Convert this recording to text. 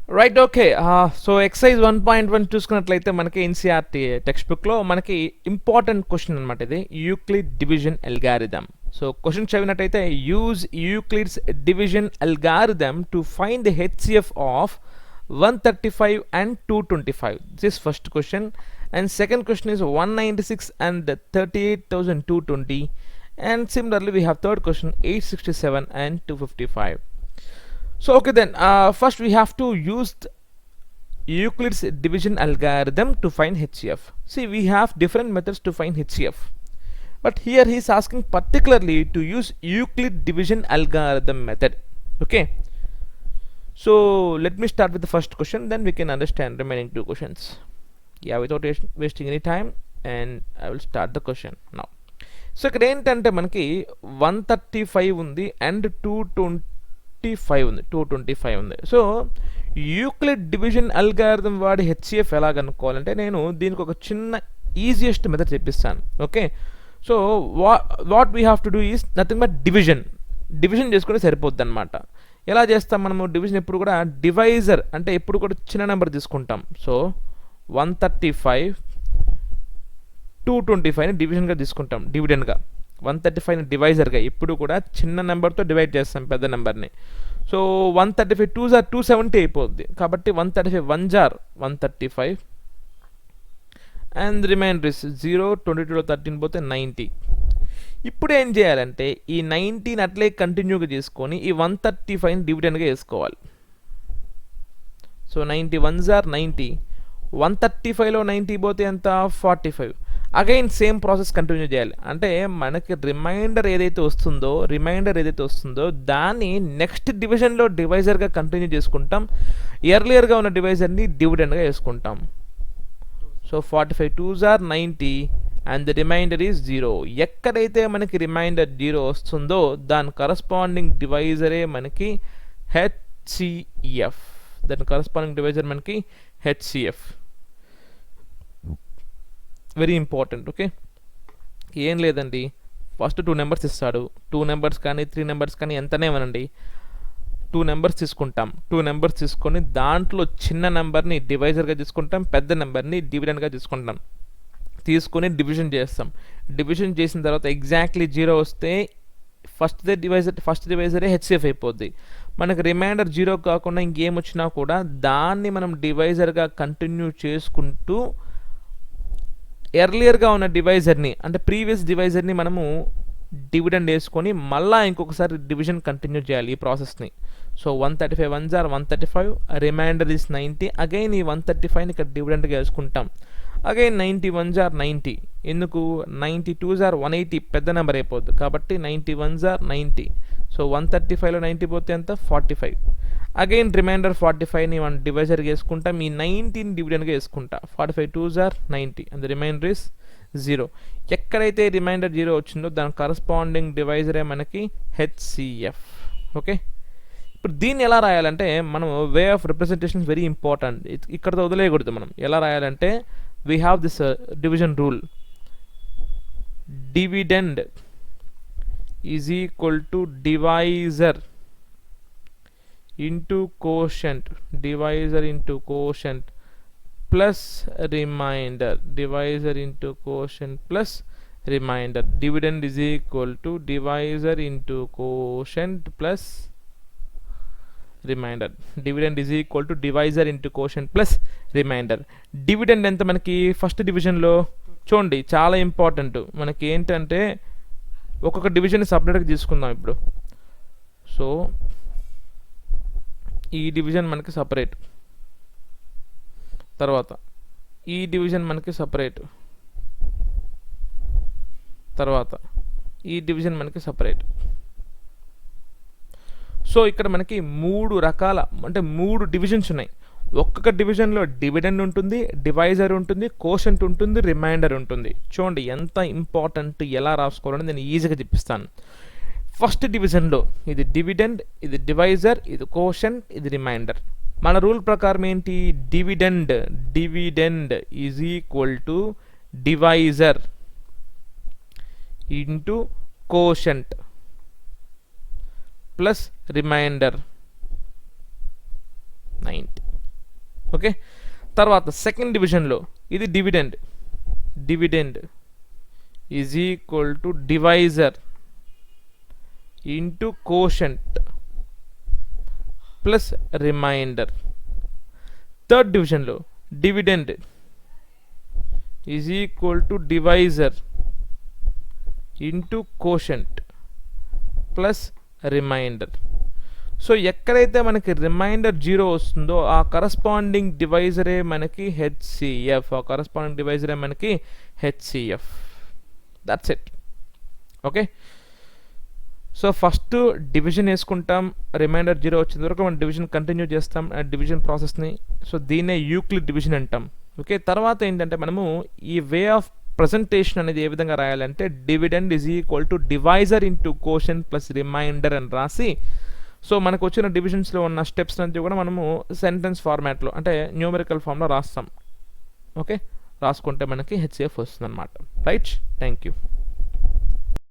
Right okay. So excise 1.1 చూసుకున్నట్లయితే మనకి NCERT text బుక్లో మనకి ఇంపార్టెంట్ క్వశ్చన్ అనమాట ఇది, Euclid division algorithm. So question చదివినట్టయితే use Euclid's division algorithm to find the HCF of 135 and 225. This is first question, and second question is 196 and 38,220, and similarly we have third question 867 and 255. So okay then, first we have to use Euclid's division algorithm to find HCF. See, we have different methods to find HCF, but here he is asking particularly to use Euclid division algorithm method. Okay, so let me start with the first question, then we can understand remaining two questions. Yeah, without wasting any time, and I will start the question now. So ఇక్కడ ఏంటంటే మనకి 135 ఉంది and 225 ఉంది, 225 ఉంది. So Euclid division algorithm వాడి HCF ఎలా కనుక్కోవాలంటే నేను దీనికి ఒక చిన్న ఈజియెస్ట్ మెథడ్ చెప్పిస్తాను. Okay, so what we have to do is nothing but division చేసుకుంటే సరిపోద్ది అనమాట. ఎలా చేస్తాం మనము డివిజన్? ఎప్పుడు కూడా డివైజర్ అంటే ఎప్పుడు కూడా చిన్న నెంబర్ తీసుకుంటాం. సో 135 225ని డివిజన్గా తీసుకుంటాం, డివిడెండ్గా. 135ని డివైజర్గా ఎప్పుడు కూడా చిన్న నెంబర్తో డివైడ్ చేస్తాం పెద్ద నెంబర్ని. సో 135 2s are 270 అయిపోద్ది, కాబట్టి 135 1s are 135 and remainder is 0, 22లో 13 పోతే 90. ఇప్పుడు ఏం చేయాలంటే ఈ 90ని అట్లే కంటిన్యూగా చేసుకొని ఈ 135ని డివిడెండ్గా వేసుకోవాలి. సో 90 1s are 90, 135లో 90 పోతే ఎంత 45. అగైన్ సేమ్ ప్రాసెస్ కంటిన్యూ చేయాలి. అంటే మనకి రిమైండర్ ఏదైతే వస్తుందో దాన్ని నెక్స్ట్ డివిజన్లో డివైజర్గా కంటిన్యూ చేసుకుంటాం, ఎర్లియర్గా ఉన్న డివైజర్ని డివిడెండ్గా వేసుకుంటాం. So 45 2s are 90 and the remainder is 0. ఎక్కడైతే మనకి రిమైండర్ 0 వస్తుందో దాని కరస్పాండింగ్ డివైజరే మనకి హెచ్సిఎఫ్. Very important. ఓకే, ఏం లేదండి, ఫస్ట్ 2 నెంబర్స్ ఇస్తాడు. 2 నెంబర్స్ కానీ 3 నెంబర్స్ కానీ ఎంతనే అనండి, 2 నెంబర్స్ తీసుకుంటాం. 2 నెంబర్స్ తీసుకొని దాంట్లో చిన్న నెంబర్ని డివైజర్గా తీసుకుంటాం, పెద్ద నెంబర్ని డివిడెండ్గా తీసుకొని డివిజన్ చేస్తాం. డివిజన్ చేసిన తర్వాత ఎగ్జాక్ట్లీ 0 వస్తే ఫస్ట్ డివైజరే హెచ్సిఎఫ్ అయిపోద్ది. మనకు రిమైండర్ 0 కాకుండా ఇంకేం వచ్చినా కూడా దాన్ని మనం డివైజర్గా కంటిన్యూ చేసుకుంటూ ఎర్లియర్గా ఉన్న డివైజర్ని అంటే ప్రీవియస్ డివైజర్ని మనము డివిడెండ్ వేసుకొని మళ్ళీ ఇంకొకసారి డివిజన్ కంటిన్యూ చేయాలి ఈ ప్రాసెస్ని. So 135 1s are 135, remainder is 90. Again ఈ 135ని ఇక్కడ డివిడెండ్గా వేసుకుంటాం. Again 90 1s are 90. ఎందుకు 90 2s are 180, పెద్ద నెంబర్ అయిపోద్ది కాబట్టి 90 1s are 90. సో 135లో 90 పోతే ఎంత 45. అగైన్ రిమైండర్ 45ని మనం డివైజర్గా వేసుకుంటాం, ఈ 90ని డివిడెండ్గా వేసుకుంటా. 45 2s are 90 and the remainder is 0. ఎక్కడైతే రిమైండర్ 0 వచ్చిందో దాని కరస్పాండింగ్ డివైజరే మనకి హెచ్సిఎఫ్. ఓకే, ఇప్పుడు దీన్ని ఎలా రాయాలంటే మనం way of representation very important. ఇక్కడతో వదిలేయకూడదు. మనం ఎలా రాయాలంటే we have this division rule, dividend is equal to divisor into quotient plus remainder, dividend is equal to divisor into quotient plus remainder. Dividend is equal to divisor into quotient plus remainder. Dividend ఎంత మనకి first డివిజన్లో చూడండి, చాలా important. మనకి ఏంటంటే ఒక్కొక్క division సపరేట్గా తీసుకుందాం ఇప్పుడు. సో ఈ డివిజన్ మనకి సపరేట్, తర్వాత ఈ డివిజన్ మనకి సపరేట్, తర్వాత ఈ డివిజన్ మనకి సపరేట్. సో ఇక్కడ మనకి 3 రకాల అంటే 3 డివిజన్స్ ఉన్నాయి. ఒక్కొక్క డివిజన్లో డివిడెండ్ ఉంటుంది, డివైజర్ ఉంటుంది, కోషెంట్ ఉంటుంది, రిమైండర్ ఉంటుంది. చూడండి ఎంత ఇంపార్టెంట్, ఎలా రాసుకోవాలని నేను ఈజీగా చెప్పిస్తాను. ఫస్ట్ డివిజన్లో ఇది డివిడెండ్, ఇది డివైజర్, ఇది కోషెంట్, ఇది రిమైండర్. మన రూల్ ప్రకారం ఏంటి, dividend is equal to divisor into quotient plus remainder 90. Okay, తర్వాత సెకండ్ డివిజన్లో ఇది dividend is equal to divisor into quotient plus remainder. Third డివిజన్లో dividend is equal to divisor into quotient plus remainder. So ఎక్కడైతే మనకి reminder 0 వస్తుందో ఆ corresponding డివైజరే మనకి HCF, ఆ కరస్పాండింగ్ డివైజరే మనకి HCF. That's it. Okay, so first division వేసుకుంటాం, reminder 0 వచ్చేంత వరకు మనం డివిజన్ కంటిన్యూ చేస్తాం డివిజన్ ప్రాసెస్ని. సో దీన్నే యూక్లిడ్ డివిజన్ అంటాం. ఓకే, తర్వాత ఏంటంటే మనము ఈ వే ఆఫ్ ప్రజెంటేషన్ అనేది ఏ విధంగా రాయాలంటే dividend is equal to divisor into caution plus remainder అని రాసి, సో మనకు వచ్చిన డివిజన్స్లో ఉన్న స్టెప్స్ అంతా కూడా మనము సెంటెన్స్ ఫార్మాట్లో అంటే న్యూమరికల్ ఫామ్లో రాస్తాం. ఓకే, రాసుకుంటే మనకి హెచ్సిఎఫ్ వస్తుంది అనమాట. Right, thank you.